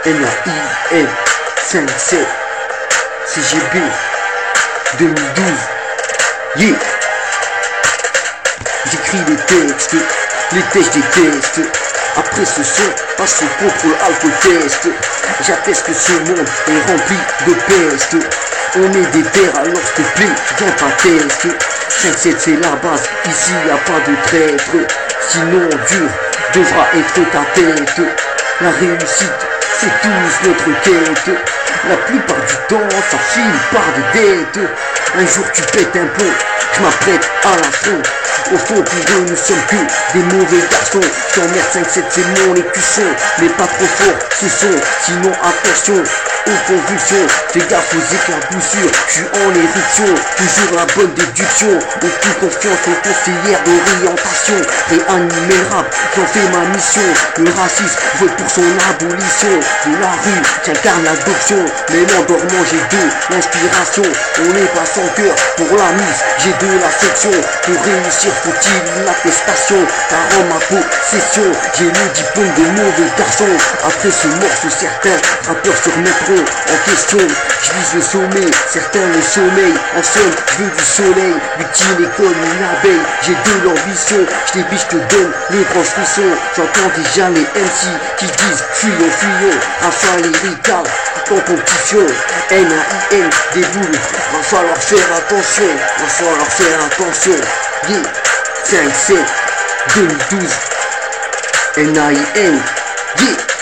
NAIN 57 CGB 2012. Yeah. J'écris les textes des tests. Après ce son, passe au contrôle alcool test. J'atteste que ce monde est rempli de peste. On est des pères, alors s'il te plaît, viens pas test. 5-7 c'est la base, ici y a pas de traître. Sinon dur devra être ta tête. La réussite, c'est tous notre quête. La plupart du temps, ça finit par des dettes. Un jour tu pètes un plomb, je m'apprête à l'affront. Au fond pour eux nous sommes que des mauvais garçons. J'emmerde 5-7 c'est mon écusson. Mais pas trop fort ce son, sinon attention aux convulsions. Fais gaffe aux éclaboussures, je suis en éruption. Toujours la bonne déduction, au plus confiance aux conseillères d'orientation. Réanimer le rap, j'en fais ma mission. Le racisme vote pour son abolition. De la rue, j'incarne l'adoption. Mais en dormant j'ai de l'inspiration. On n'est pas sans cœur pour la mise, j'ai de la section. Pour réussir faut-il une attestation, car en ma possession j'ai le diplôme de mauvais garçon. Après ce morceau certains rappeurs se remettront en question. Je vise le sommet, certains le sommeil. En somme, je veux du soleil, victime est comme une abeille. J'ai de l'ambition, je les biche te donne les grands frissons. J'entends déjà les MC qui disent fuyons, fuyons. Rafale et Ricard en compétition. NAIN des boules, va falloir faire attention. Va falloir faire attention. Yeah, 5-7 2012 NAIN. Yeah.